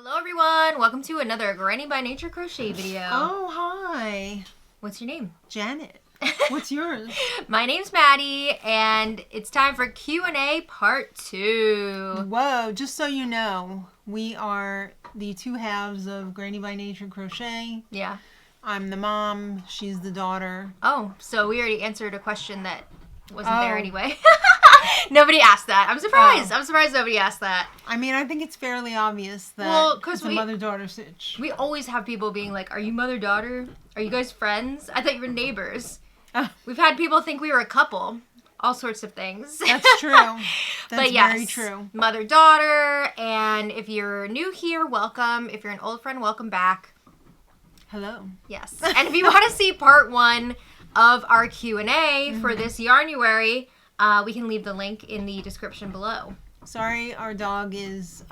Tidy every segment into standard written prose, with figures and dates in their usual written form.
Hello everyone, welcome to another Granny by Nature crochet video. Oh, hi. What's your name? Janet. What's yours? My name's Maddie, and it's time for Q&A part 2. Whoa, just so you know, we are the two halves of Granny by Nature crochet. Yeah. I'm the mom, she's the daughter. Oh, so we already answered a question that wasn't there anyway. Nobody asked that. I'm surprised. I'm surprised nobody asked that. I mean, I think it's fairly obvious that it's a mother-daughter sitch. We always have people being like, are you mother-daughter? Are you guys friends? I thought you were neighbors. We've had people think we were a couple. All sorts of things. That's true. That's but yes, very true. Mother-daughter. And if you're new here, welcome. If you're an old friend, welcome back. Hello. Yes. And if you want to see part 1 of our Q&A for this Yarnuary, we can leave the link in the description below. Sorry, our dog is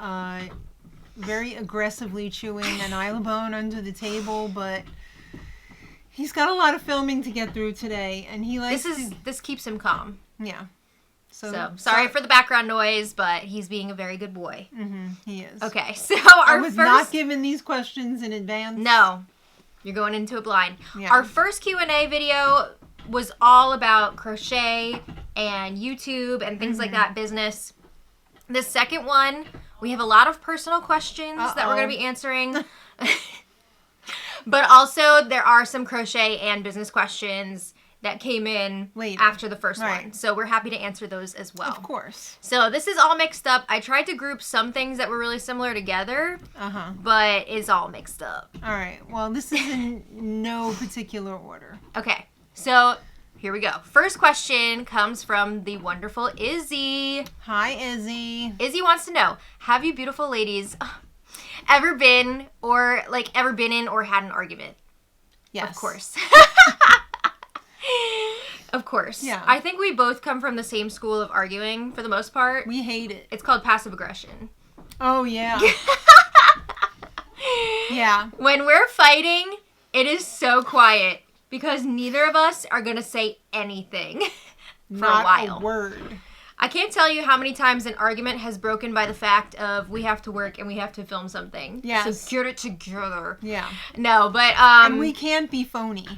very aggressively chewing an Nylabone under the table, but he's got a lot of filming to get through today, and he likes This keeps him calm. Yeah. So sorry for the background noise, but he's being a very good boy. He is. Okay, so I was not given these questions in advance. No, you're going into it blind. Yeah. Our first Q&A video was all about crochet and YouTube and things like that, business. The second one, we have a lot of personal questions that we're going to be answering. But also, there are some crochet and business questions that came in after the first one. So we're happy to answer those as well. Of course. So this is all mixed up. I tried to group some things that were really similar together, but it's all mixed up. All right. Well, this is in no particular order. Okay. So here we go. First question comes from the wonderful Izzy. Hi, Izzy. Izzy wants to know, have you beautiful ladies ever been in or had an argument? Yes. Of course. Of course. Yeah. I think we both come from the same school of arguing for the most part. We hate it. It's called passive aggression. Oh, yeah. Yeah. When we're fighting, it is so quiet because neither of us are going to say anything for a while. Not a word. I can't tell you how many times an argument has broken by the fact of we have to work and we have to film something. Yes. So get it together. Yeah. No, but and we can't be phony.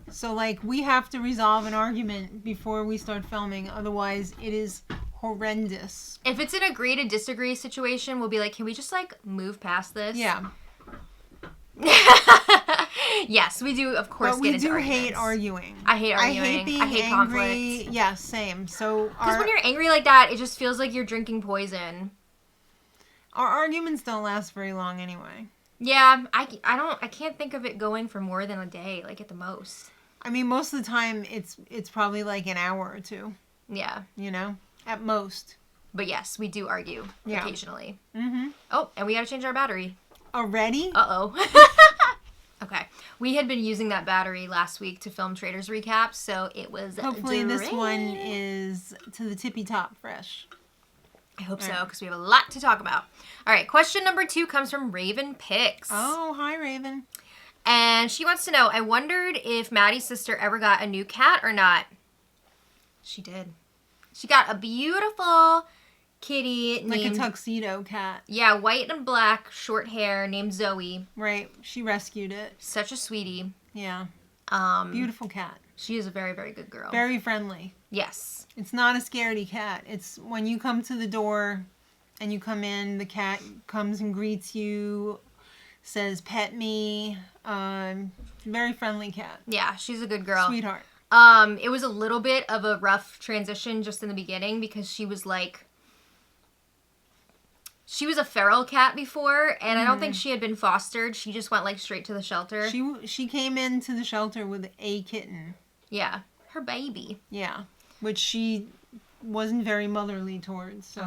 So we have to resolve an argument before we start filming. Otherwise, it is horrendous. If it's an agree to disagree situation, we'll be like, can we just move past this? Yeah. Yes, we do, of course, but we get into arguments. hate arguing. I hate arguing. I hate being angry. Conflict. Yeah, same. So because when you're angry like that, it just feels like you're drinking poison. Our arguments don't last very long anyway. Yeah, I can't think of it going for more than a day, at the most. I mean, most of the time it's probably an hour or two. Yeah. At most. But yes, we do argue occasionally. Mm-hmm. Oh, and we gotta change our battery. Already? Uh-oh. Okay. We had been using that battery last week to film Traders Recaps, so it was Hopefully this one is to the tippy top fresh. I hope so, because we have a lot to talk about. All right, question number 2 comes from Raven Picks. Oh, hi, Raven. And she wants to know, I wondered if Maddie's sister ever got a new cat or not. She did. She got a beautiful kitty named... a tuxedo cat. Yeah, white and black, short hair, named Zoe. Right. She rescued it. Such a sweetie. Yeah. Beautiful cat. She is a very, very good girl. Very friendly. Yes. It's not a scaredy cat. It's when you come to the door and you come in, the cat comes and greets you, says, pet me. Very friendly cat. Yeah, she's a good girl. Sweetheart. It was a little bit of a rough transition just in the beginning because she was she was a feral cat before, and I don't think she had been fostered. She just went straight to the shelter. She came into the shelter with a kitten. Yeah, her baby. Yeah, which she wasn't very motherly towards. So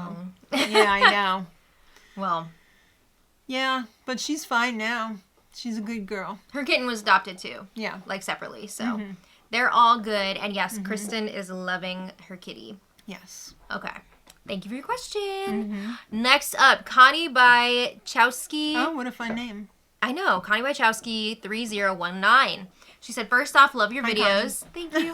yeah, I know. Well, yeah, but she's fine now. She's a good girl. Her kitten was adopted too. Yeah, separately. So they're all good, and yes, Kristen is loving her kitty. Yes. Okay. Thank you for your question. Next up, Connie by Chowski. Oh, what a fun name. I know. Connie by Chowski 3019. She said, first off, love your Hi, videos. Thank you.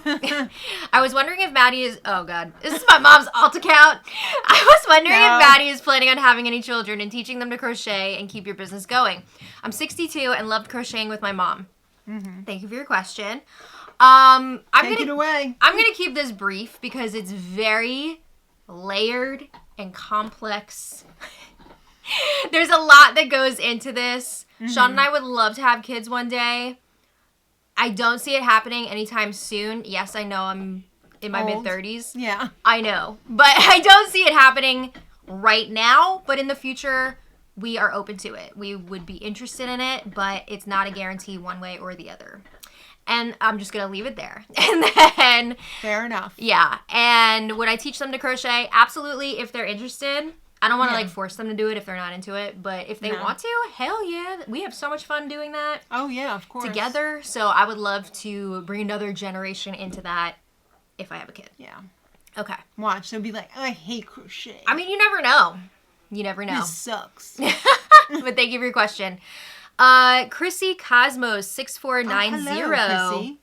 I was wondering if Maddie is, oh God, this is my mom's alt account. I was wondering if Maddie is planning on having any children and teaching them to crochet and keep your business going. I'm 62 and loved crocheting with my mom. Mm-hmm. Thank you for your question. Take it away. I'm going to keep this brief because it's very layered and complex. There's a lot that goes into this. Mm-hmm. Sean and I would love to have kids one day. I don't see it happening anytime soon. Yes, I know I'm in my mid-30s. Yeah. I know. But I don't see it happening right now. But in the future, we are open to it. We would be interested in it, but it's not a guarantee one way or the other. And I'm just going to leave it there. And then... Fair enough. Yeah. And would I teach them to crochet? Absolutely, if they're interested. I don't want to, force them to do it if they're not into it. But if they want to, hell yeah. We have so much fun doing that. Oh, yeah, of course. Together. So I would love to bring another generation into that if I have a kid. Yeah. Okay. Watch. They'll be like, I hate crochet. I mean, you never know. You never know. This sucks. But thank you for your question. Chrissy Cosmos 6490. Hello, Chrissy.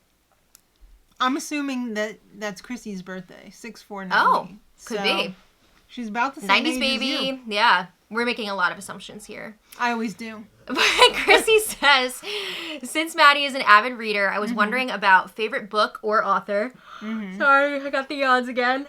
I'm assuming that's Chrissy's birthday. 6490. Oh, could be. She's about the same 90s age baby. as you. Yeah. We're making a lot of assumptions here. I always do. But Chrissy says, since Maddie is an avid reader, I was wondering about favorite book or author. Mm-hmm. Sorry, I got the yawns again.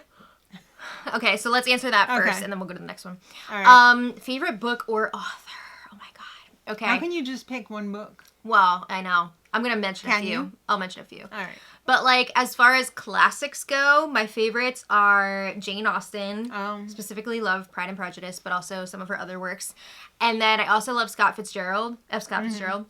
Okay, so let's answer that first, and then we'll go to the next one. All right. Favorite book or author? Oh my God. Okay. How can you just pick one book? Well, I know. I'm going to mention a few. You? I'll mention a few. All right. But, as far as classics go, my favorites are Jane Austen. Specifically love Pride and Prejudice, but also some of her other works. And then I also love Scott Fitzgerald. Fitzgerald.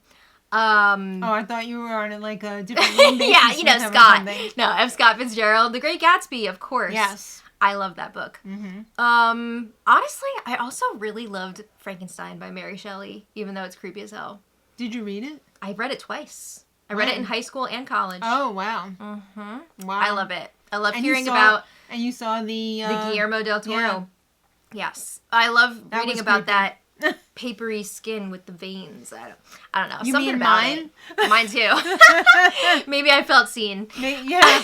I thought you were on a different name basis. Yeah, Scott. No, F. Scott Fitzgerald. The Great Gatsby, of course. Yes. I love that book. Mm-hmm. Honestly, I also really loved Frankenstein by Mary Shelley, even though it's creepy as hell. Did you read it? I read it twice. I read it in high school and college. Oh, wow. Mm-hmm. Wow. I love it. I love hearing about... And you saw the Guillermo del Toro. Yeah. Yes. I love reading about creepy. that papery skin with the veins. I don't know. You something mean about mine? It. Mine too. Maybe I felt seen. Yeah.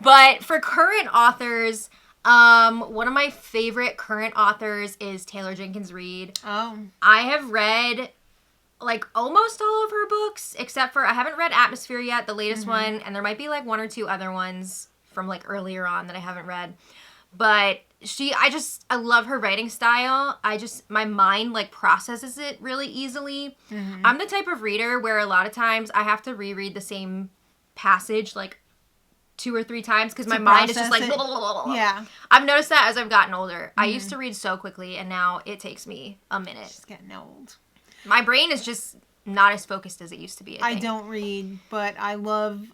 But for current authors, one of my favorite current authors is Taylor Jenkins Reid. Oh. I have read... almost all of her books, except for I haven't read Atmosphere yet, the latest one, and there might be one or two other ones from earlier on that I haven't read. But I love her writing style. My mind processes it really easily. Mm-hmm. I'm the type of reader where a lot of times I have to reread the same passage 2 or 3 times because my mind is just blah, blah, blah, blah. Yeah. I've noticed that as I've gotten older. I used to read so quickly, and now it takes me a minute. She's getting old. My brain is just not as focused as it used to be. I don't read, but I love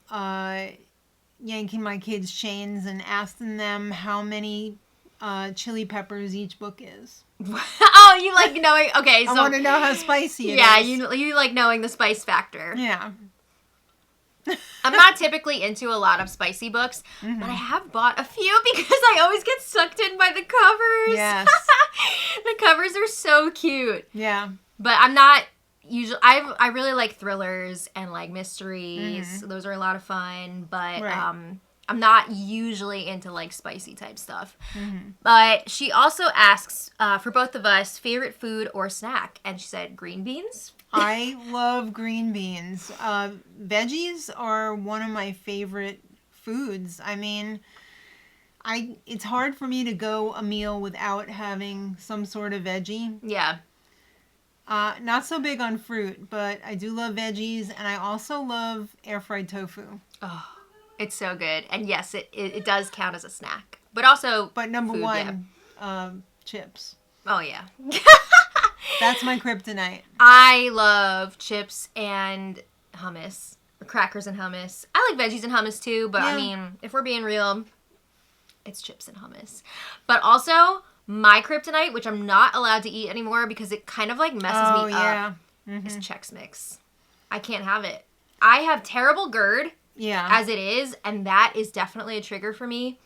yanking my kids' chains and asking them how many chili peppers each book is. Oh, you like knowing? Okay, so I want to know how spicy it is. Yeah, you like knowing the spice factor. Yeah. I'm not typically into a lot of spicy books, but I have bought a few because I always get sucked in by the covers. Yes. The covers are so cute. Yeah. But I'm not usually... I really like thrillers and mysteries. Those are a lot of fun. But I'm not usually into spicy type stuff. But she also asks for both of us favorite food or snack. And she said green beans. I love green beans. Veggies are one of my favorite foods. I mean... it's hard for me to go a meal without having some sort of veggie. Yeah. Not so big on fruit, but I do love veggies, and I also love air-fried tofu. Oh, it's so good. And yes, it does count as a snack. But also But number food, one, chips. Oh, yeah. That's my kryptonite. I love chips and hummus. Or crackers and hummus. I like veggies and hummus, too, but I mean, if we're being real, it's chips and hummus. But also... my kryptonite, which I'm not allowed to eat anymore because it kind of messes me up, is Chex Mix. I can't have it. I have terrible GERD as it is, and that is definitely a trigger for me.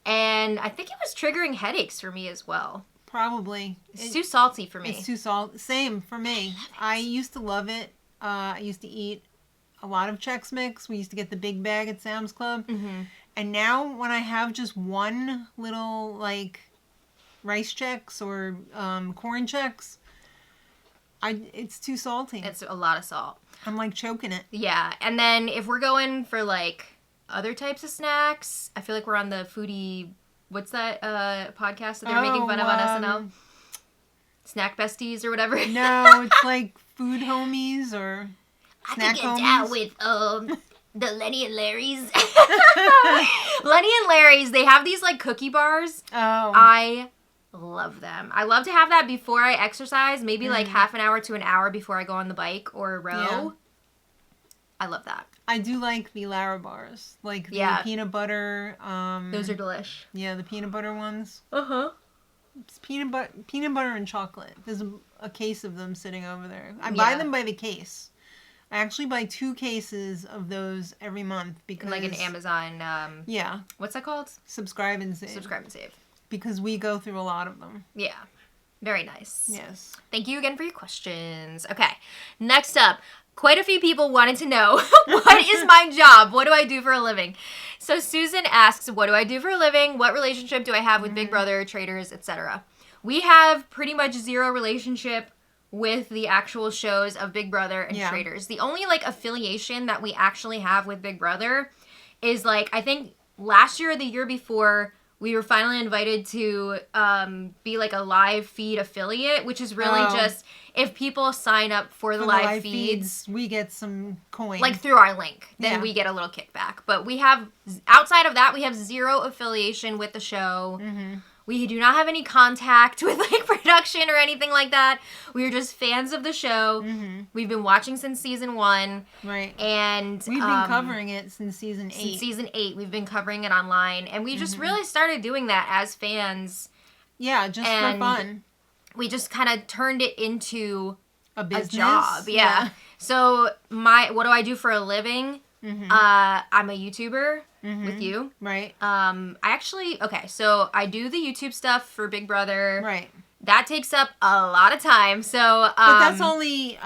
And I think it was triggering headaches for me as well. Probably. It's too salty for me. It's too salty. Same for me. I used to love it. I used to eat a lot of Chex Mix. We used to get the big bag at Sam's Club. Mm-hmm. And now when I have just one little, like, rice Chex or corn Chex, it's too salty. It's a lot of salt. I'm, like, choking it. Yeah. And then if we're going for, like, other types of snacks, I feel like we're on the foodie... What's that podcast that they're making fun of on SNL? Snack Besties or whatever? No, it's like Food Homies or Snack Homies. I could get down with the Lenny and Larry's. Lenny and Larry's, they have these like cookie bars. Oh. I love them. I love to have that before I exercise, maybe like half an hour to an hour before I go on the bike or row. Yeah. I love that. I do like the Lara bars, like the peanut butter. Those are delish. Yeah, the peanut butter ones. Uh-huh. It's peanut butter and chocolate. There's a case of them sitting over there. I buy them by the case. I actually buy 2 cases of those every month because like an Amazon. Yeah. What's that called? Subscribe and save. Subscribe and save. Because we go through a lot of them. Yeah. Very nice. Yes. Thank you again for your questions. Okay. Next up. Quite a few people wanted to know, what is my job? What do I do for a living? So Susan asks, what do I do for a living? What relationship do I have with Big Brother, traders, etc.? We have pretty much zero relationship with the actual shows of Big Brother and traders. The only like affiliation that we actually have with Big Brother is like, I think last year or the year before, we were finally invited to be like a live feed affiliate, which is really just if people sign up for the live feeds, we get some coins. Like through our link, then we get a little kickback. But we have, outside of that, we have zero affiliation with the show. Mm-hmm. We do not have any contact with like production or anything like that. We are just fans of the show. Mm-hmm. We've been watching since season 1. Right. And we've been covering it since season 8. Since season 8, we've been covering it online. And we just really started doing that as fans. Yeah, just for fun. We just kind of turned it into a business. A job. Yeah. So what do I do for a living? Mm-hmm. I'm a YouTuber with you. Right. So I do the YouTube stuff for Big Brother. Right. That takes up a lot of time. So but that's only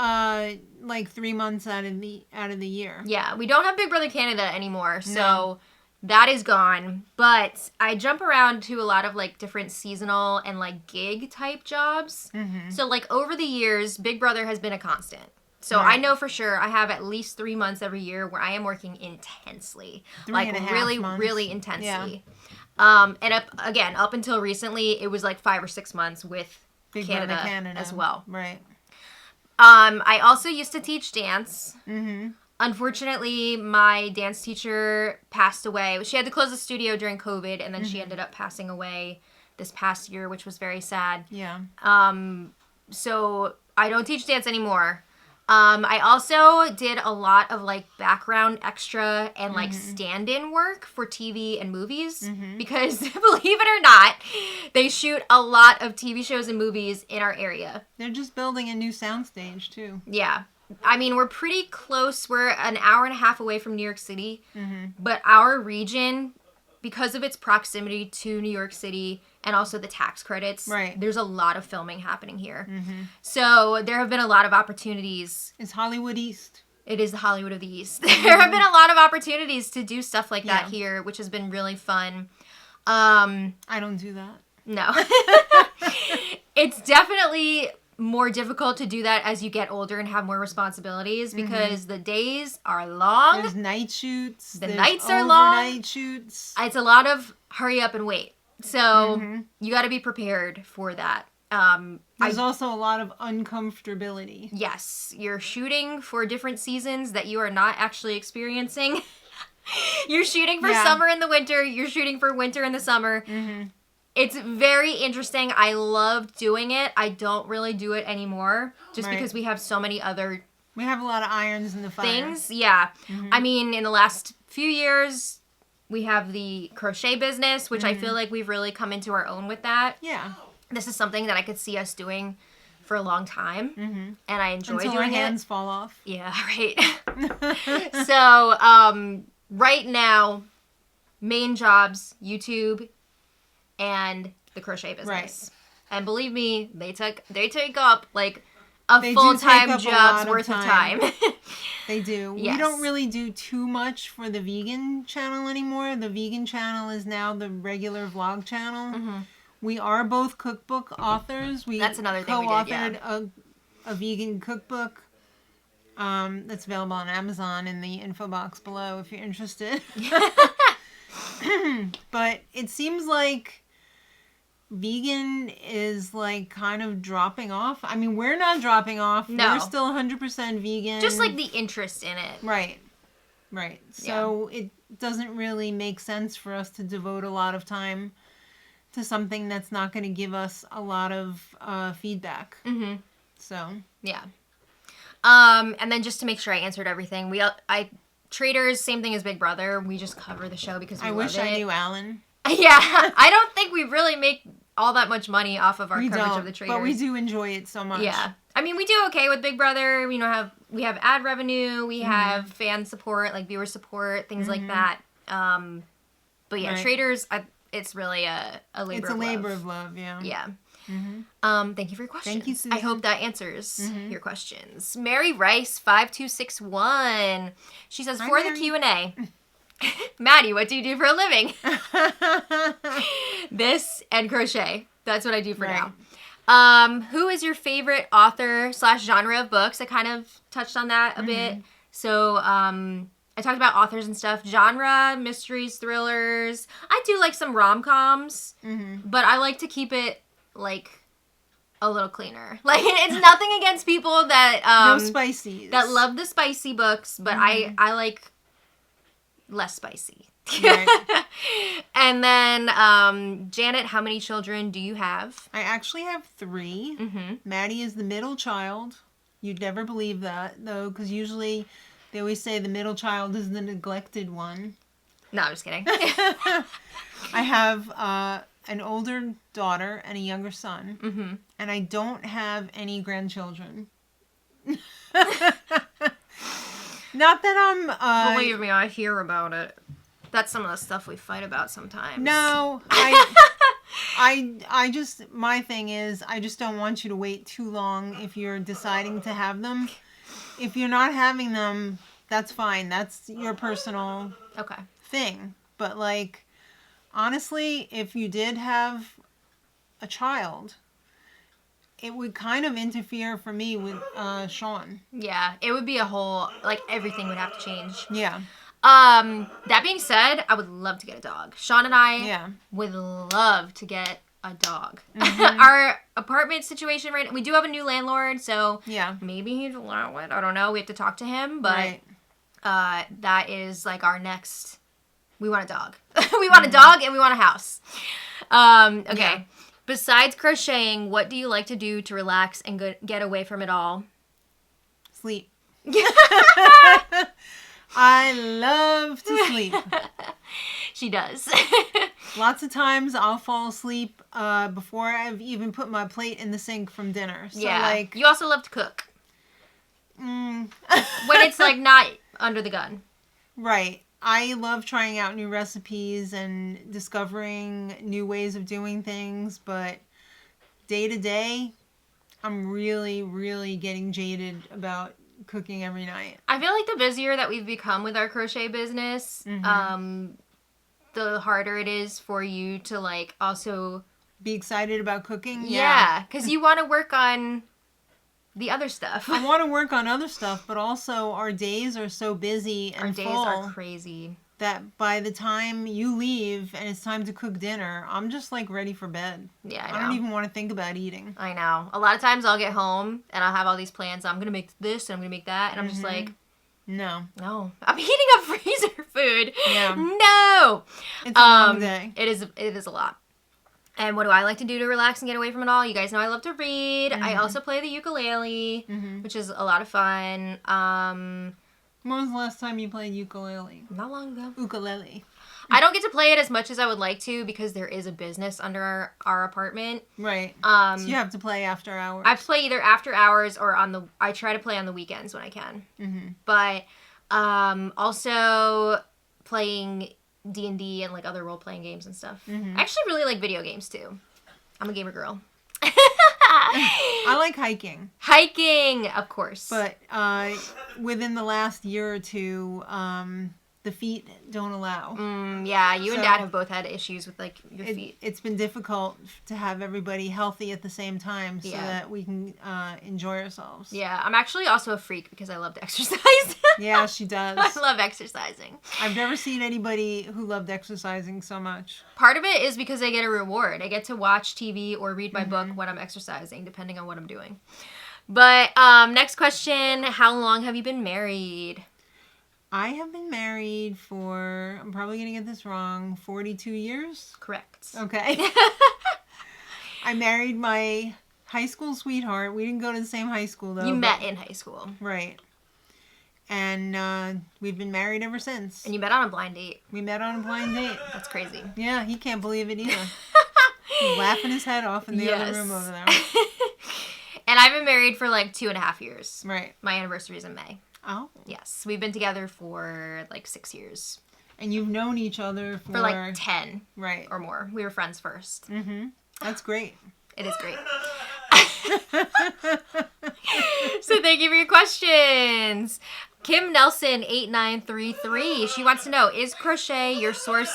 like 3 months out of the year. Yeah, we don't have Big Brother Canada anymore. So that is gone. But I jump around to a lot of like different seasonal and like gig type jobs. Mm-hmm. So like over the years, Big Brother has been a constant. So I know for sure I have at least 3 months every year where I am working intensely. Like really, really intensely. Yeah. And up until recently, it was like 5 or 6 months with Big Canada as well. Right. I also used to teach dance. Mm-hmm. Unfortunately, my dance teacher passed away. She had to close the studio during COVID, and then she ended up passing away this past year, which was very sad. Yeah. So I don't teach dance anymore. I also did a lot of like background extra and like stand-in work for TV and movies because believe it or not, they shoot a lot of TV shows and movies in our area. They're just building a new soundstage too. Yeah. I mean, we're pretty close. We're an hour and a half away from New York City, but our region, because of its proximity to New York City and also the tax credits, there's a lot of filming happening here. Mm-hmm. So there have been a lot of opportunities. It's Hollywood East. It is the Hollywood of the East. There have been a lot of opportunities to do stuff like that here, which has been really fun. I don't do that. No. It's definitely more difficult to do that as you get older and have more responsibilities because the days are long. There's night shoots. The nights are long. Overnight shoots. It's a lot of hurry up and wait. So you got to be prepared for that. There's also a lot of uncomfortability. Yes. You're shooting for different seasons that you are not actually experiencing. You're shooting for summer in the winter. You're shooting for winter in the summer. Mm-hmm. It's very interesting. I love doing it. I don't really do it anymore just because we have so many other We have a lot of irons in the fire. Things, yeah. Mm-hmm. I mean, in the last few years, we have the crochet business, which I feel like we've really come into our own with that. Yeah. This is something that I could see us doing for a long time, and I enjoy Until doing our hands fall off. Yeah, right. So, right now, main jobs, YouTube, and the crochet business. Right. And believe me, they take up like They do full-time take up a job's lot of worth of time. time. They do. Yes. We don't really do too much for the vegan channel anymore. The vegan channel is now the regular vlog channel. Mm-hmm. We are both cookbook authors. That's another thing we did, co-authored a vegan cookbook that's available on Amazon in the info box below if you're interested. But it seems like vegan is like kind of dropping off. I mean, we're not dropping off. No. We're still 100% vegan. Just like the interest in it. Right. So it doesn't really make sense for us to devote a lot of time to something that's not going to give us a lot of feedback. Mm-hmm. So. Yeah. And then just to make sure I answered everything, Traders, same thing as Big Brother. We just cover the show because we love it. I wish I knew Alan. Yeah, I don't think we really make all that much money off of our coverage of the Traders. But we do enjoy it so much. Yeah. I mean, we do okay with Big Brother. We have ad revenue, we have fan support, like viewer support, things like that. But yeah, Traders, it's really a labor of love. It's a labor of love, yeah. Yeah. Mm-hmm. Thank you for your questions. Thank you, Susan. I hope that answers your questions. Mary Rice 5261. She says, for the Q&A, Maddie, what do you do for a living? This and crochet. That's what I do for now. Who is your favorite author / genre of books? I kind of touched on that a bit. So I talked about authors and stuff. Genre, mysteries, thrillers. I do like some rom-coms, but I like to keep it like a little cleaner. Like, it's nothing against people that no spices, that love the spicy books, but I like less spicy. Right. And then Janet, how many children do you have? I actually have 3. Maddie is the middle child. You'd never believe that, though, because usually they always say the middle child is the neglected one. No, I'm just kidding. I have an older daughter and a younger son, and I don't have any grandchildren. Not that I'm... Believe me, I hear about it. That's some of the stuff we fight about sometimes. No, I just, my thing is, I just don't want you to wait too long if you're deciding to have them. If you're not having them, that's fine. That's your personal thing. But, like, honestly, if you did have a child, it would kind of interfere for me with Sean. Yeah, it would be a whole, like, everything would have to change. Yeah. That being said, I would love to get a dog. Sean and I would love to get a dog. Our apartment situation right now, we do have a new landlord, so maybe he'd allow it. I don't know. We have to talk to him, but that is like our next. We want a dog. We want a dog and we want a house. Okay. Yeah. Besides crocheting, what do you like to do to relax and get away from it all? Sleep. I love to sleep. She does. Lots of times I'll fall asleep before I've even put my plate in the sink from dinner. So, like, you also love to cook. When it's like not under the gun. Right. I love trying out new recipes and discovering new ways of doing things, but day to day, I'm really, really getting jaded about cooking every night. I feel like the busier that we've become with our crochet business, the harder it is for you to, like, also be excited about cooking. Yeah, because you want to work on the other stuff. I want to work on other stuff, but also our days are so busy and our days are crazy that by the time you leave and it's time to cook dinner, I'm just, like, ready for bed. Yeah, I know. I don't even want to think about eating. I know. A lot of times I'll get home and I'll have all these plans. I'm going to make this and I'm going to make that. And I'm just like, no. I'm heating up freezer food. Yeah. No. It's a long day. It is a lot. And what do I like to do to relax and get away from it all? You guys know I love to read. I also play the ukulele, which is a lot of fun. When was the last time you played ukulele? Not long ago. Ukulele. I don't get to play it as much as I would like to because there is a business under our apartment. Right. So you have to play after hours. I play either after hours or I try to play on the weekends when I can. But also playing D&D and, like, other role-playing games and stuff. I actually really like video games too. I'm a gamer girl. I like hiking. Hiking, of course. But within the last year or two, the feet don't allow. Yeah, you and Dad have both had issues with like your feet. It's been difficult to have everybody healthy at the same time so that we can enjoy ourselves. Yeah, I'm actually also a freak because I love to exercise. Yeah, she does. I love exercising. I've never seen anybody who loved exercising so much. Part of it is because I get a reward. I get to watch TV or read my book when I'm exercising, depending on what I'm doing. But next question, how long have you been married? I have been married for, I'm probably going to get this wrong, 42 years? Correct. Okay. I married my high school sweetheart. We didn't go to the same high school, though. You met in high school. Right. And we've been married ever since. And you met on a blind date. We met on a blind date. That's crazy. Yeah, he can't believe it either. He's laughing his head off in the other room over there. And I've been married for like 2.5 years. Right. My anniversary is in May. Oh. Yes. We've been together for like 6 years. And you've known each other for like 10. Right. Or more. We were friends first. Mm-hmm. That's great. It is great. So thank you for your questions. Kim Nelson 8933. She wants to know, is crochet your source?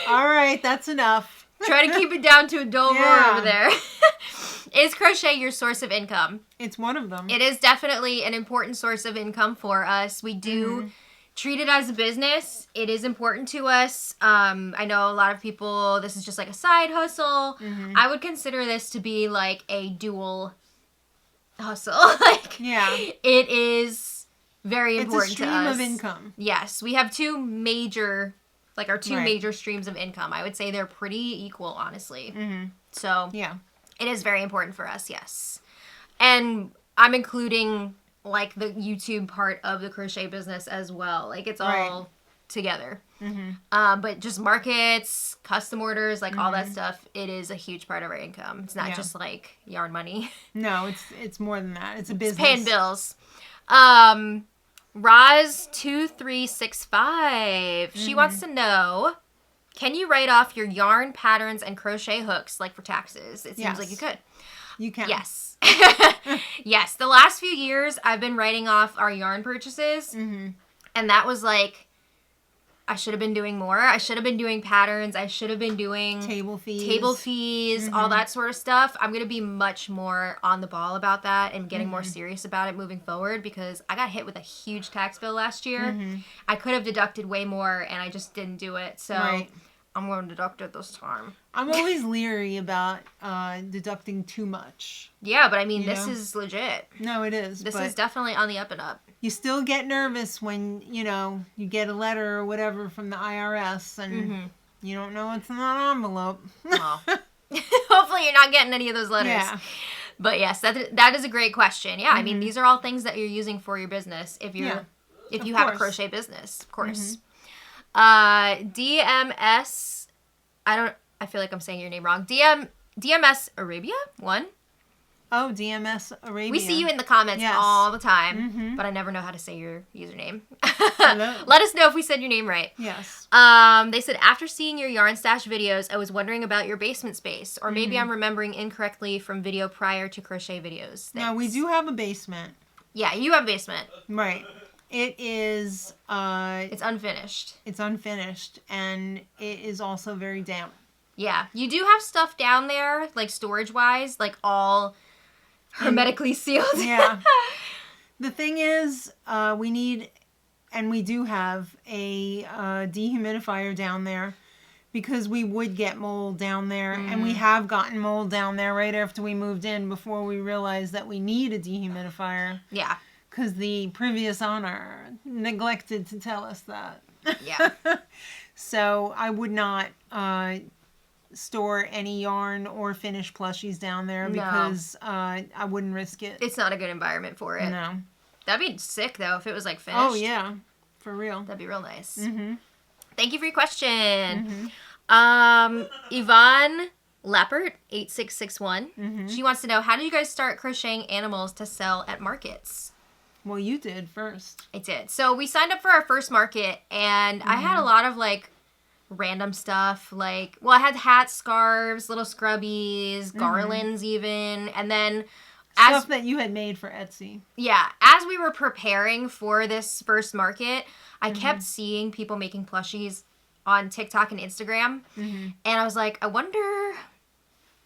All right, that's enough. Try to keep it down to a dull roar over there. Is crochet your source of income? It's one of them. It is definitely an important source of income for us. We do treat it as a business. It is important to us. I know a lot of people, this is just like a side hustle. I would consider this to be like a dual hustle. Like, it is very important to us. It's a stream of income. Yes, we have two major, like our two major streams of income. I would say they're pretty equal, honestly. So it is very important for us, yes. And I'm including like the YouTube part of the crochet business as well. Like it's all together. But just markets, custom orders, like all that stuff, it is a huge part of our income. It's not just like yarn money. No, it's more than that. It's a business. It's paying bills. Roz2365. She wants to know, can you write off your yarn patterns and crochet hooks like for taxes? It seems like you could. You can. Yes. Yes. The last few years I've been writing off our yarn purchases. And that was like, I should have been doing more. I should have been doing patterns. I should have been doing table fees, all that sort of stuff. I'm going to be much more on the ball about that and getting more serious about it moving forward because I got hit with a huge tax bill last year. I could have deducted way more and I just didn't do it. So I'm going to deduct it this time. I'm always leery about deducting too much. Yeah, but I mean, this is legit. No, it is. This is definitely on the up and up. You still get nervous when, you get a letter or whatever from the IRS and you don't know what's in that envelope. Well, hopefully you're not getting any of those letters. Yeah. But yes, that is a great question. Yeah, I mean, these are all things that you're using for your business if you have a crochet business, of course. DMS, I feel like I'm saying your name wrong. DMS Arabia 1. Oh, DMS Arabia. We see you in the comments all the time, but I never know how to say your username. Let us know if we said your name right. Yes. They said, after seeing your yarn stash videos, I was wondering about your basement space. Or maybe I'm remembering incorrectly from video prior to crochet videos. Thanks. No, we do have a basement. Yeah, you have a basement. Right. It is... it's unfinished. It's unfinished, and it is also very damp. Yeah. You do have stuff down there, like storage-wise, like all hermetically sealed. Yeah. The thing is, we need, and we do have, a dehumidifier down there because we would get mold down there, and we have gotten mold down there right after we moved in before we realized that we need a dehumidifier. Yeah. Because the previous owner neglected to tell us that. Yeah. So I would not store any yarn or finished plushies down there because I wouldn't risk it. It's not a good environment for it. No. That'd be sick, though, if it was, like, finished. Oh, yeah. For real. That'd be real nice. Thank you for your question. Yvonne Lappert, 8661. She wants to know, how did you guys start crocheting animals to sell at markets? Well, you did first. I did. So we signed up for our first market, and I had a lot of, like, random stuff. Like, well, I had hats, scarves, little scrubbies, garlands even. And then stuff that you had made for Etsy. Yeah. As we were preparing for this first market, I kept seeing people making plushies on TikTok and Instagram. And I was like, I wonder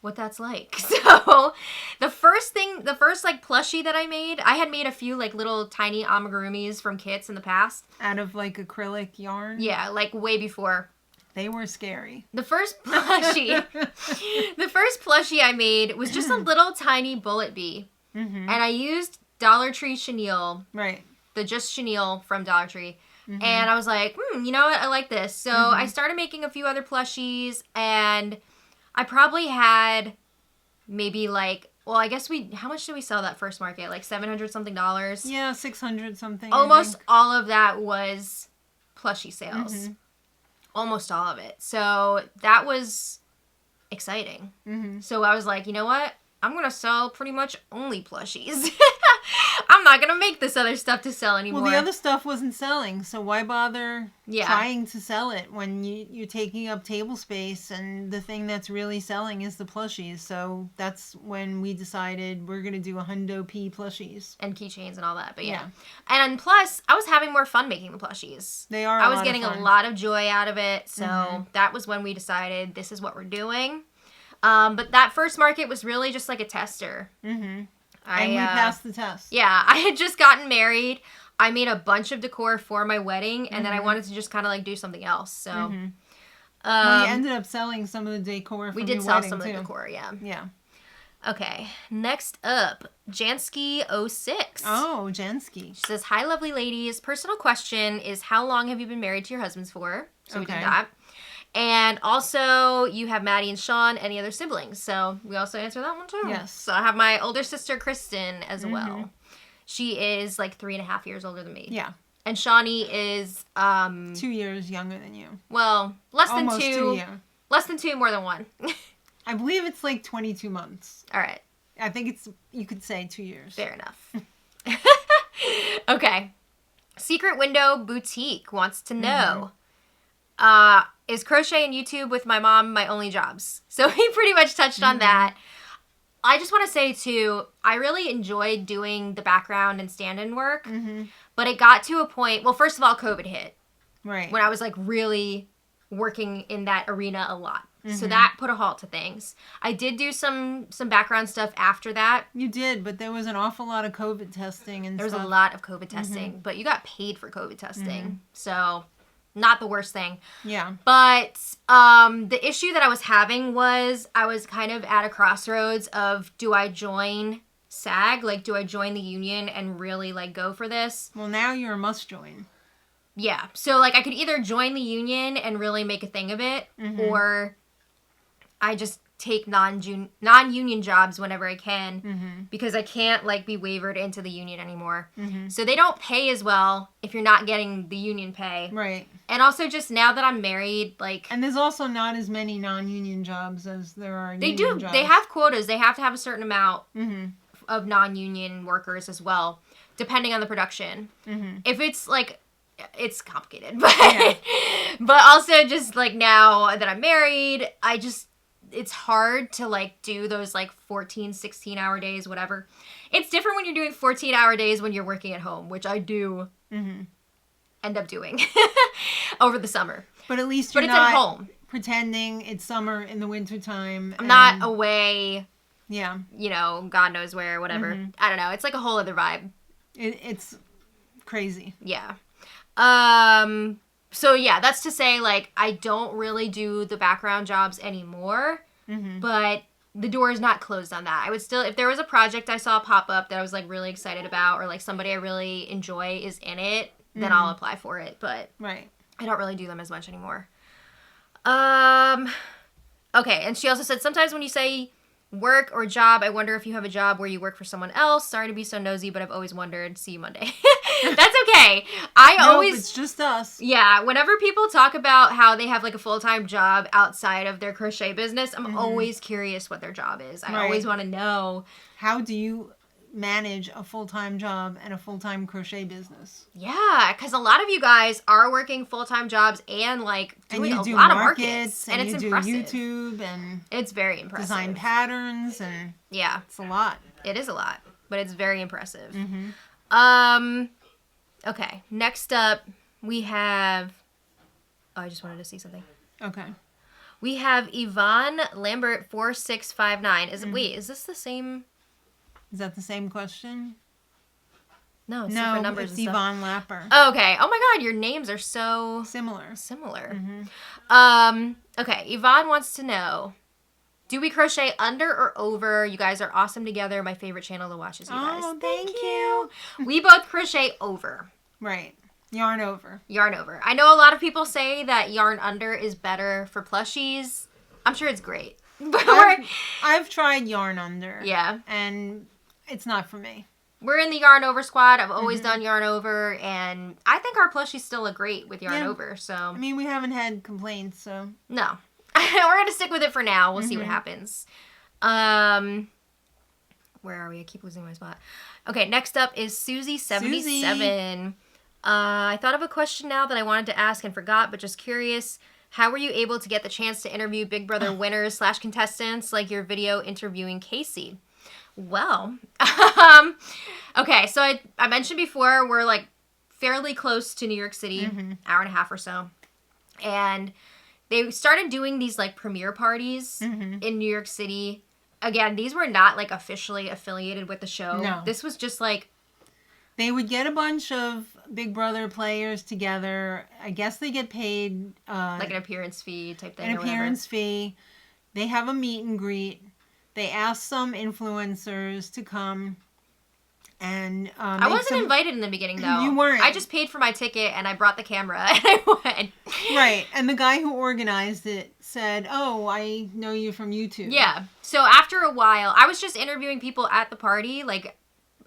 what that's like. So the first like plushie that I had made a few like little tiny amigurumis from kits in the past. Out of like acrylic yarn? Yeah, like way before. They were scary. The first plushie I made was just a little tiny bullet bee. And I used Dollar Tree chenille. Right. The just chenille from Dollar Tree. And I was like, you know what? I like this. So I started making a few other plushies, and I probably had maybe like, well, I guess how much did we sell that first market? Like $700 something. Yeah, 600 something. Almost all of that was plushie sales. Almost all of it. So that was exciting. So I was like, you know what? I'm going to sell pretty much only plushies. I'm not going to make this other stuff to sell anymore. Well, the other stuff wasn't selling, so why bother trying to sell it when you're taking up table space, and the thing that's really selling is the plushies. So that's when we decided we're going to do $100p plushies. And keychains and all that, but yeah. And plus, I was having more fun making the plushies. They are I was getting a lot of joy out of it, so that was when we decided this is what we're doing. But that first market was really just like a tester. And we passed the test. Yeah, I had just gotten married. I made a bunch of decor for my wedding, and then I wanted to just kind of like do something else. So, well, you ended up selling some of the decor. We did sell some of the decor. Yeah. Yeah. Okay. Next up, Jansky06. Oh, Jansky. She says, "Hi, lovely ladies. Personal question is, how long have you been married to your husbands for?" So we did that. And also, you have Maddie and Sean, any other siblings? So we also answer that one too. Yes. So I have my older sister, Kristen, as well. She is like 3.5 years older than me. Yeah. And Shawnee is 2 years younger than you. Well, less than Almost 2 years. Less than 2, more than 1. I believe it's like 22 months. All right. I think you could say 2 years. Fair enough. Okay. Secret Window Boutique wants to know. Is crochet and YouTube with my mom my only jobs? So he pretty much touched on that. I just want to say, too, I really enjoyed doing the background and stand-in work. But it got to a point, well, first of all, COVID hit. Right. When I was, like, really working in that arena a lot. So that put a halt to things. I did do some background stuff after that. You did, but there was an awful lot of COVID testing and There was stuff. a lot of COVID testing. But you got paid for COVID testing. So... not the worst thing. Yeah. But the issue that I was having was I was kind of at a crossroads of, do I join SAG? Like, do I join the union and really, like, go for this? Well, now you're a must join. Yeah. So, like, I could either join the union and really make a thing of it, or I just take non-union jobs whenever I can, because I can't, like, be wavered into the union anymore. So they don't pay as well if you're not getting the union pay. Right. And also, just now that I'm married, like... And there's also not as many non-union jobs as there are union jobs. They have quotas. They have to have a certain amount of non-union workers as well, depending on the production. If it's, like... It's complicated. But, but also, just, like, now that I'm married, it's hard to, like, do those, like, 14, 16-hour days, whatever. It's different when you're doing 14-hour days when you're working at home, which I do end up doing over the summer. But at least you're it's not at home. Pretending it's summer in the wintertime. I'm not away. Yeah. You know, God knows where, whatever. I don't know. It's like a whole other vibe. It's crazy. Yeah. So yeah, that's to say, like, I don't really do the background jobs anymore, but the door is not closed on that. I would still, if there was a project I saw pop up that I was, like, really excited about, or, like, somebody I really enjoy is in it, then I'll apply for it, but I don't really do them as much anymore. Okay, and she also said, sometimes when you say work or job, I wonder if you have a job where you work for someone else. Sorry to be so nosy, but I've always wondered. See you Monday. That's okay. It's just us. Yeah, whenever people talk about how they have, like, a full-time job outside of their crochet business, I'm always curious what their job is. I always want to know. How do you manage a full-time job and a full-time crochet business. Yeah, because a lot of you guys are working full-time jobs and like doing a lot of markets, and it's impressive. Do YouTube and it's very impressive. Design patterns and yeah, it's a lot. It is a lot, but it's very impressive. Mm-hmm. Okay, next up we have. Oh, I just wanted to see something. Okay. We have Yvonne Lambert 4659. Wait, is this the same? Is that the same question? No, it's different numbers. It's Yvonne Lapper. Oh, okay. Oh my God, your names are so similar. Mm-hmm. Okay, Yvonne wants to know: do we crochet under or over? You guys are awesome together. My favorite channel to watch is you guys. Oh, thank you. We both crochet over. Right. Yarn over. Yarn over. I know a lot of people say that yarn under is better for plushies. I'm sure it's great. But I've tried yarn under. Yeah. And it's not for me. We're in the yarn over squad. I've always done yarn over, and I think our plushies still look great with yarn over. So I mean, we haven't had complaints, so no. We're gonna stick with it for now. We'll see what happens. Where are we? I keep losing my spot. Okay, next up is Susie77. I thought of a question now that I wanted to ask and forgot, but just curious. How were you able to get the chance to interview Big Brother winners / contestants like your video interviewing Casey? Well, okay, so I mentioned before we're like fairly close to New York City, hour and a half or so. And they started doing these like premiere parties in New York City. Again, these were not like officially affiliated with the show. No. This was just like... They would get a bunch of Big Brother players together. I guess they get paid... like an appearance fee type thing. An appearance fee. They have a meet and greet. They ask some influencers to come and I wasn't invited in the beginning, though. You weren't. I just paid for my ticket, and I brought the camera, and I went. Right. And the guy who organized it said, oh, I know you from YouTube. Yeah. So after a while, I was just interviewing people at the party. Like,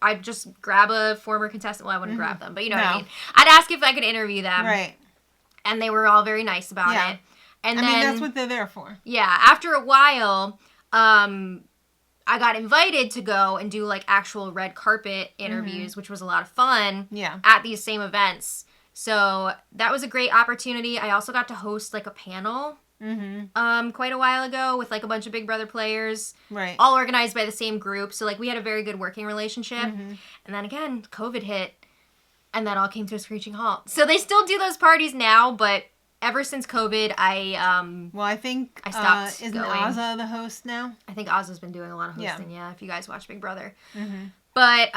I'd just grab a former contestant. Well, I wouldn't grab them, but you know what I mean. I'd ask if I could interview them. Right. And they were all very nice about it. And then, I mean, that's what they're there for. Yeah. After a while... I got invited to go and do like actual red carpet interviews, which was a lot of fun at these same events. So that was a great opportunity. I also got to host like a panel quite a while ago with like a bunch of Big Brother players, all organized by the same group. So like we had a very good working relationship. And then again, COVID hit and that all came to a screeching halt. So they still do those parties now, but ever since COVID, I think I stopped isn't going. Azza the host now? I think Azza's been doing a lot of hosting, if you guys watch Big Brother. But,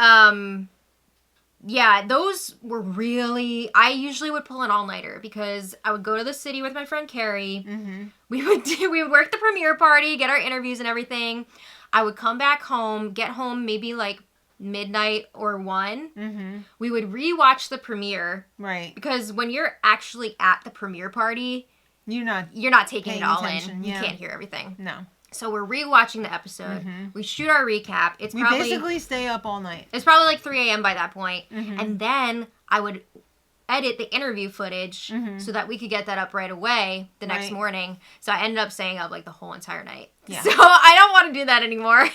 yeah, those were really... I usually would pull an all-nighter because I would go to the city with my friend Carrie. We would work the premiere party, get our interviews and everything. I would come back home, get home maybe like midnight or 1. We would rewatch the premiere, because when you're actually at the premiere party, you're not taking it all in. You can't hear everything. No. So we're rewatching the episode. We shoot our recap. We basically stay up all night. It's probably like 3 a.m. by that point. And then I would edit the interview footage so that we could get that up right away the next morning. So I ended up staying up like the whole entire night. Yeah. So I don't want to do that anymore.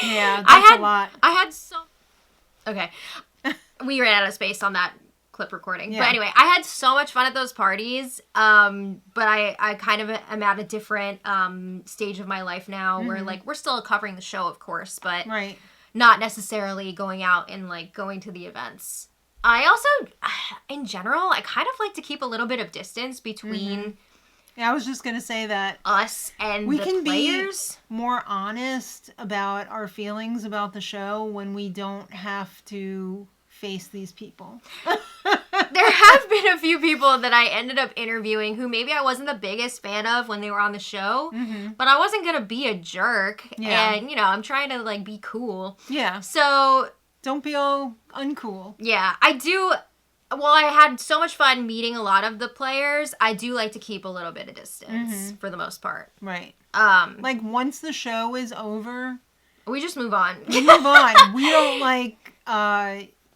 Yeah, that's a lot. I had so... Okay. We ran out of space on that clip recording. Yeah. But anyway, I had so much fun at those parties. But I kind of am at a different stage of my life now where, like, we're still covering the show, of course, but not necessarily going out and, like, going to the events. I also, in general, I kind of like to keep a little bit of distance between... Yeah, I was just going to say that us and we the can players. Be more honest about our feelings about the show when we don't have to face these people. There have been a few people that I ended up interviewing who maybe I wasn't the biggest fan of when they were on the show, but I wasn't going to be a jerk. Yeah. And, you know, I'm trying to, like, be cool. Yeah. So... Don't be all uncool. Yeah, I do... Well, I had so much fun meeting a lot of the players. I do like to keep a little bit of distance for the most part. Right. Like, once the show is over... We just move on. We move on. We don't, like,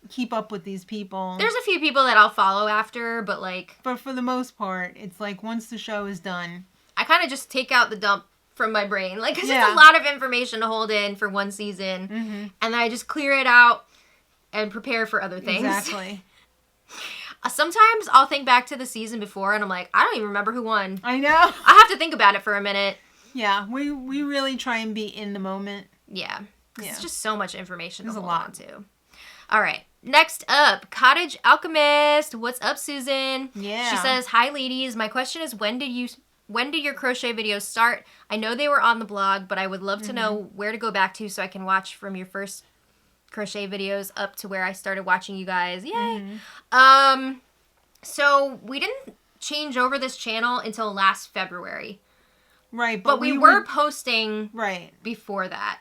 keep up with these people. There's a few people that I'll follow after, but, like... But for the most part, it's like, once the show is done... I kind of just take out the dump from my brain. Like, because it's a lot of information to hold in for one season. Mm-hmm. And then I just clear it out and prepare for other things. Exactly. Sometimes I'll think back to the season before and I'm like, I don't even remember who won. I know. I have to think about it for a minute. Yeah, we really try and be in the moment. Yeah. It's just so much information to hold on to. All right. Next up, Cottage Alchemist. What's up, Susan? Yeah. She says, hi, ladies. My question is, when did your crochet videos start? I know they were on the blog, but I would love to know where to go back to so I can watch from your first crochet videos up to where I started watching you guys. Yay. So we didn't change over this channel until last February. Right. But we were posting before that.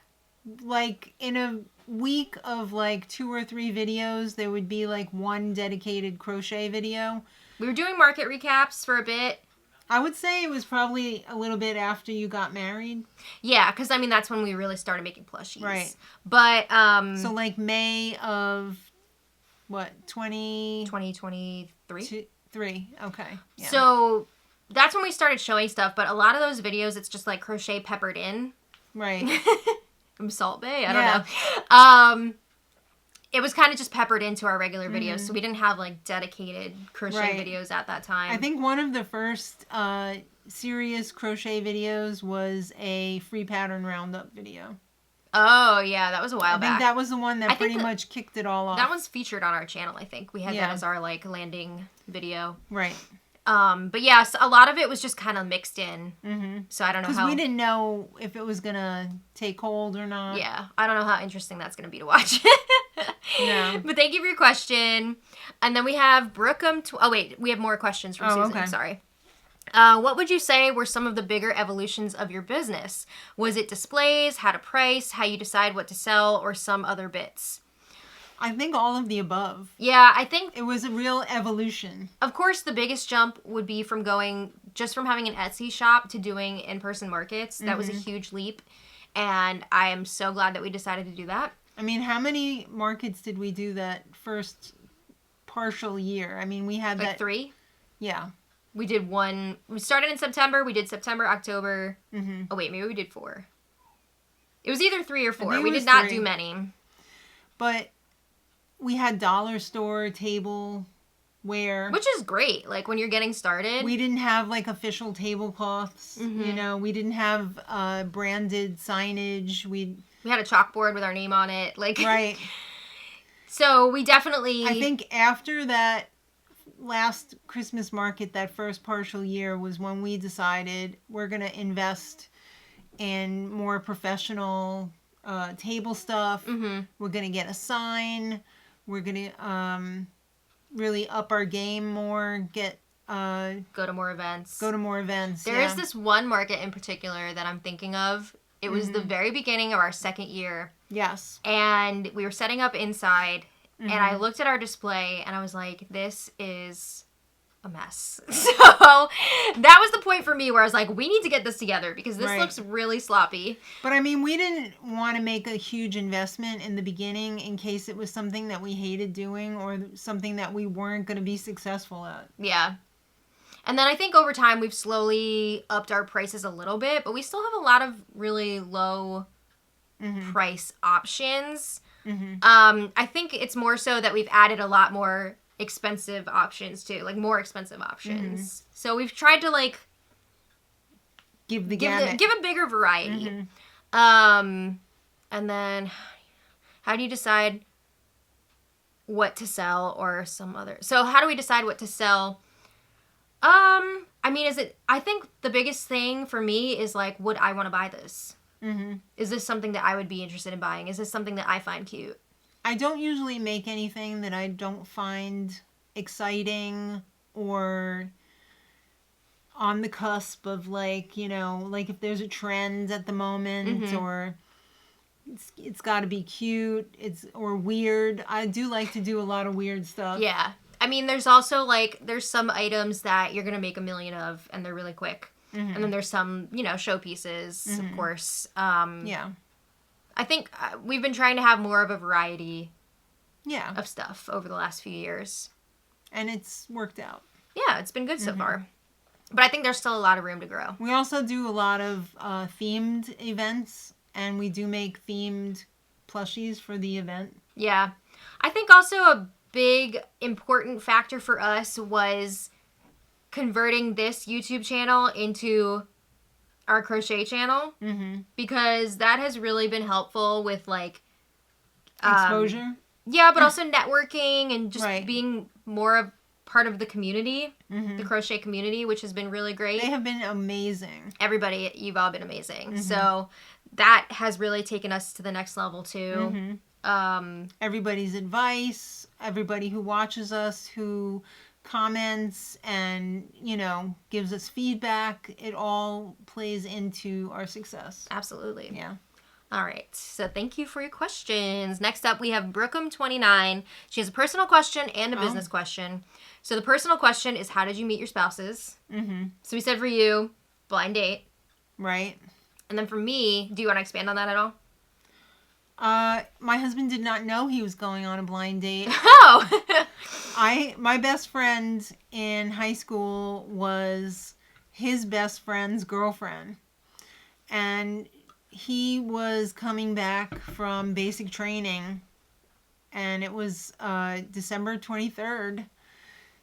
Like in a week of like 2 or 3 videos, there would be like one dedicated crochet video. We were doing market recaps for a bit. I would say it was probably a little bit after you got married. Yeah, because I mean that's when we really started making plushies. Right. But so like May of what, 2023? 3. Okay. Yeah. So that's when we started showing stuff, but a lot of those videos it's just like crochet peppered in. Right. From Salt Bay, I don't know. It was kind of just peppered into our regular videos, so we didn't have like dedicated crochet videos at that time. I think one of the first serious crochet videos was a free pattern roundup video. Oh yeah, that was a while back. I think that was the one that pretty much kicked it all off. That one's featured on our channel, I think. We had that as our like landing video. Right. But yeah, so a lot of it was just kind of mixed in. Mm-hmm. So I don't know how... Because we didn't know if it was going to take hold or not. Yeah. I don't know how interesting that's going to be to watch. No. But thank you for your question. And then we have Brookham... we have more questions from Susan. Okay. Sorry. What would you say were some of the bigger evolutions of your business? Was it displays, how to price, how you decide what to sell, or some other bits? I think all of the above. Yeah, I think... It was a real evolution. Of course, the biggest jump would be from having an Etsy shop to doing in-person markets. That was a huge leap. And I am so glad that we decided to do that. I mean, how many markets did we do that first partial year? I mean, we had like 3? Yeah. We did 1. We started in September. We did September, October. Mm-hmm. Oh, wait, maybe we did 4. It was either 3 or 4. We did not do many. But... we had dollar store tableware. Which is great, like, when you're getting started. We didn't have, like, official tablecloths, you know. We didn't have branded signage. We had a chalkboard with our name on it. Like, right. So we definitely... I think after that last Christmas market, that first partial year, was when we decided we're going to invest in more professional table stuff. Mm-hmm. We're going to get a sign. We're going to really up our game more, go to more events. There is this one market in particular that I'm thinking of. It was the very beginning of our second year. Yes. And we were setting up inside, and I looked at our display, and I was like, this is a mess. So that was the point for me where I was like, we need to get this together because this looks really sloppy. But I mean, we didn't want to make a huge investment in the beginning in case it was something that we hated doing or something that we weren't going to be successful at. Yeah. And then I think over time we've slowly upped our prices a little bit, but we still have a lot of really low price options. I think it's more so that we've added a lot more expensive options too, like more expensive options. So we've tried to like give a bigger variety. And then how do you decide what to sell or some other? So how do we decide what to sell? I mean, I think the biggest thing for me is like, would I want to buy this? Is this something that I would be interested in buying? Is this something that I find cute? I don't usually make anything that I don't find exciting or on the cusp of like, you know, like if there's a trend at the moment or it's got to be cute, or weird. I do like to do a lot of weird stuff. Yeah. I mean, there's also like, there's some items that you're going to make a million of and they're really quick. And then there's some, you know, showpieces, of course. Yeah. I think we've been trying to have more of a variety of stuff over the last few years. And it's worked out. Yeah, it's been good so far. But I think there's still a lot of room to grow. We also do a lot of themed events, and we do make themed plushies for the event. Yeah. I think also a big important factor for us was converting this YouTube channel into our crochet channel, because that has really been helpful with like Exposure. Yeah, but also networking and just being more of part of the community, the crochet community, which has been really great. They have been amazing. Everybody, you've all been amazing. So that has really taken us to the next level too. Everybody's advice, everybody who watches us, who comments and, you know, gives us feedback, it all plays into our success. Absolutely. Yeah. All right. So thank you for your questions. Next up, we have Brookham29. She has a personal question and a business question. So the personal question is, how did you meet your spouses? So we said for you, blind date. Right. And then for me, do you want to expand on that at all? My husband did not know he was going on a blind date. Oh! My best friend in high school was his best friend's girlfriend. And he was coming back from basic training. And it was December 23rd.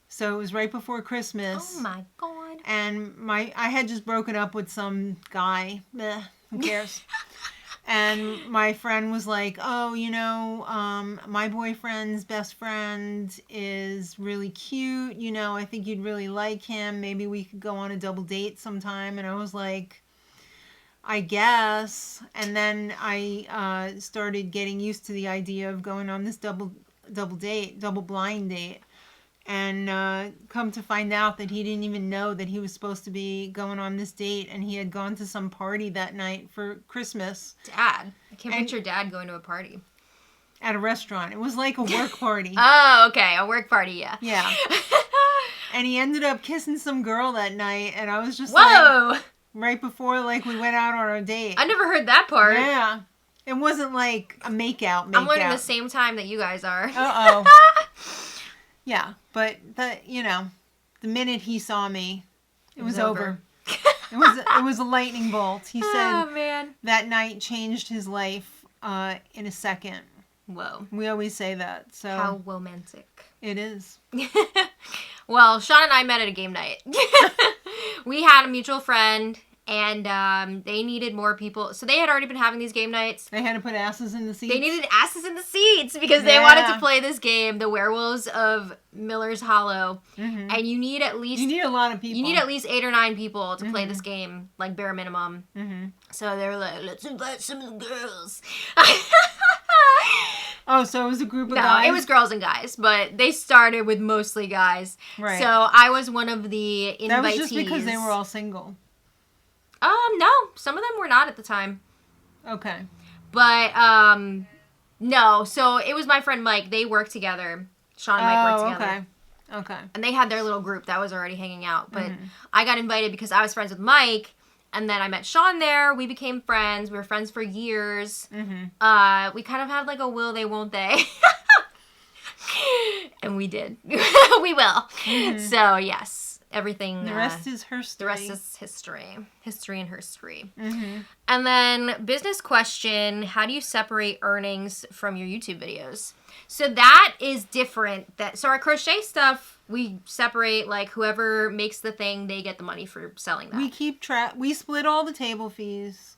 So it was right before Christmas. Oh my God. And I had just broken up with some guy. Bleh, who cares? And my friend was like, oh, you know, my boyfriend's best friend is really cute. You know, I think you'd really like him. Maybe we could go on a double date sometime. And I was like, I guess. And then I started getting used to the idea of going on this double blind date. And come to find out that he didn't even know that he was supposed to be going on this date, and he had gone to some party that night for Christmas. Dad. I can't picture Dad going to a party. At a restaurant. It was like a work party. Oh, okay. A work party, yeah. Yeah. And he ended up kissing some girl that night, and I was just Whoa! like, right before like we went out on our date. I never heard that part. Yeah. It wasn't like a make-out. I'm learning the same time that you guys are. Uh-oh. Yeah, but the minute he saw me, it was over. It was a lightning bolt. He said that night changed his life in a second. Whoa. We always say that. So how romantic. It is. Well, Sean and I met at a game night. We had a mutual friend, and they needed more people. So they had already been having these game nights. They had to put asses in the seats. They needed asses in the seats because they wanted to play this game, The Werewolves of Miller's Hollow. And you need at least... You need a lot of people. You need at least 8 or 9 people to play this game, like bare minimum. So they were like, let's invite some of the girls. Oh, so it was a group of guys? No, it was girls and guys, but they started with mostly guys. Right. So I was one of the invitees. That was just because they were all single. No. Some of them were not at the time. Okay. But, no. So it was my friend Mike. They worked together. Sean and Mike worked together. Okay. And they had their little group that was already hanging out. But I got invited because I was friends with Mike. And then I met Sean there. We became friends. We were friends for years. We kind of had like a will they, won't they. And we did. We will. So, yes. Everything. The rest is history. The rest is history. History and history. And then business question, how do you separate earnings from your YouTube videos? So that is different. So our crochet stuff, we separate, like whoever makes the thing, they get the money for selling that. We keep track. We split all the table fees.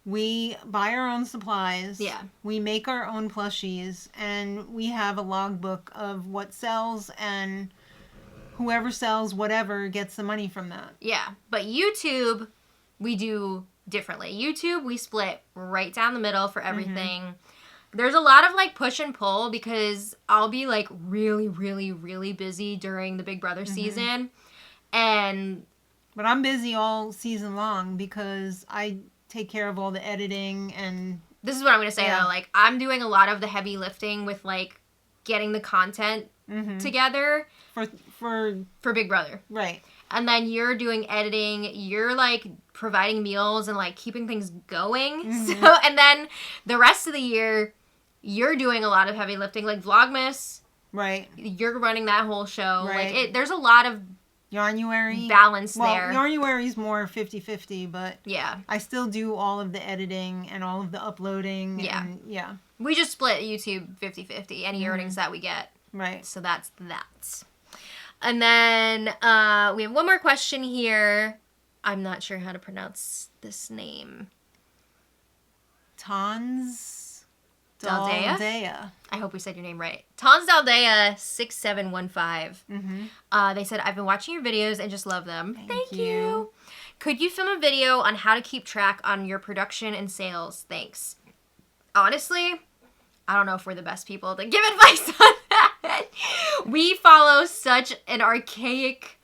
We buy our own supplies. Yeah. We make our own plushies. And we have a logbook of what sells, and whoever sells whatever gets the money from that. Yeah. But YouTube, we do differently. YouTube, we split right down the middle for everything. There's a lot of like push and pull because I'll be like really, really, really busy during the Big Brother season. But I'm busy all season long because I take care of all the editing and... This is what I'm going to say though. Like I'm doing a lot of the heavy lifting with like getting the content together. For Big Brother. Right. And then you're doing editing. You're like providing meals and like keeping things going. So, and then the rest of the year... You're doing a lot of heavy lifting, like Vlogmas. Right. You're running that whole show. Right. Like there's a lot of Yarnuary. balance there. Yarnuary's more 50-50, but Yeah. I still do all of the editing and all of the uploading. Yeah. And, yeah. We just split YouTube 50-50, any earnings that we get. Right. So that's that. And then we have one more question here. I'm not sure how to pronounce this name. Tons Daldea? I hope we said your name right. Tons Daldea 6715. They said, I've been watching your videos and just love them. Thank you. Could you film a video on how to keep track on your production and sales? Thanks. Honestly, I don't know if we're the best people to give advice on that. We follow such an archaic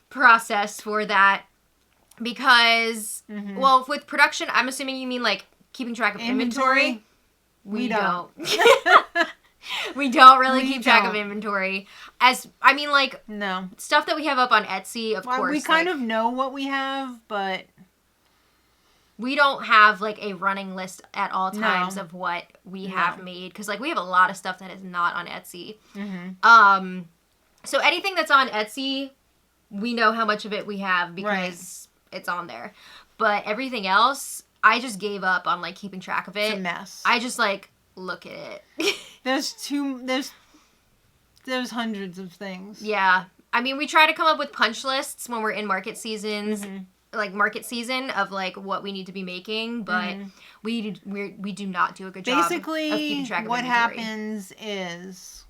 process for that because, well, with production, I'm assuming you mean like keeping track of inventory. We don't. We don't really keep track of inventory. No. Stuff that we have up on Etsy, of course. We kind of know what we have, but we don't have like a running list at all times of what we have made, because like we have a lot of stuff that is not on Etsy. So anything that's on Etsy, we know how much of it we have because it's on there. But everything else, I just gave up on like keeping track of it. It's a mess. I just like look at it. There's hundreds of things. Yeah. I mean, we try to come up with punch lists when we're in market seasons, like market season of like what we need to be making, but we do not do a good job of keeping track of what inventory. happens is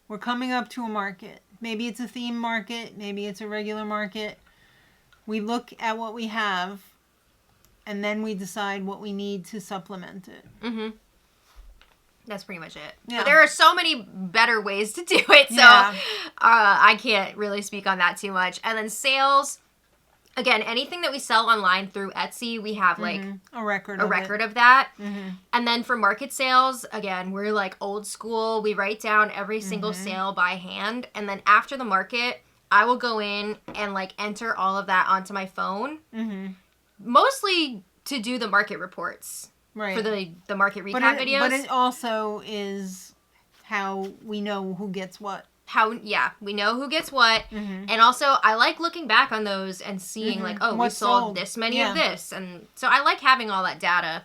we're coming up to a market. Maybe it's a theme market, maybe it's a regular market. We look at what we have, and then we decide what we need to supplement it. That's pretty much it. Yeah. But there are so many better ways to do it, so I can't really speak on that too much. And then sales, again, anything that we sell online through Etsy, we have like a record of that. And then for market sales, again, we're like old school. We write down every single sale by hand, and then after the market, I will go in and like enter all of that onto my phone, mostly to do the market reports. For the market recap videos. But it also is how we know who gets what. We know who gets what. And also, I like looking back on those and seeing like, oh, we sold this many of this. And so I like having all that data.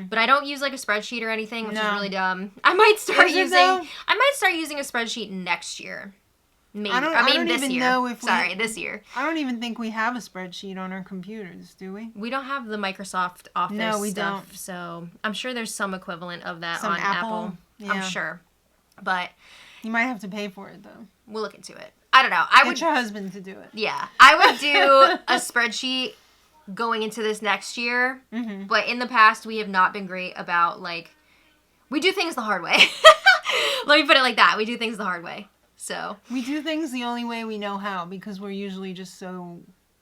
But I don't use like a spreadsheet or anything, which is really dumb. I might start using a spreadsheet next year. Maybe. This year. This year. I don't even think we have a spreadsheet on our computers, do we? We don't have the Microsoft Office stuff, don't. So I'm sure there's some equivalent of that on Apple. Yeah. I'm sure. But you might have to pay for it, though. We'll look into it. I don't know. Get your husband to do it. Yeah. I would do a spreadsheet going into this next year. But in the past, we have not been great about, like, we do things the hard way. Let me put it like that. We do things the hard way. So we do things the only way we know how, because we're usually just so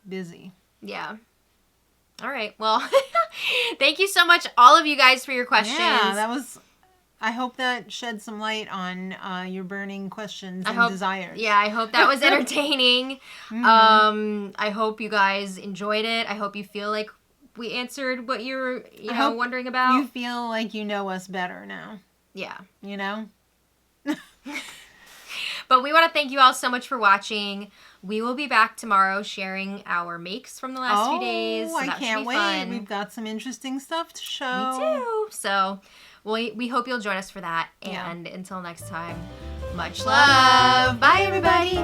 busy. Yeah. All right. Well, thank you so much, all of you guys, for your questions. Yeah, I hope that shed some light on your burning questions and desires. Yeah, I hope that was entertaining. I hope you guys enjoyed it. I hope you feel like we answered what you're wondering about. You feel like you know us better now. Yeah. You know? But we want to thank you all so much for watching. We will be back tomorrow sharing our makes from the last few days. So I can't wait. Fun. We've got some interesting stuff to show. Me too. So we hope you'll join us for that. And until next time, much love. Bye, everybody.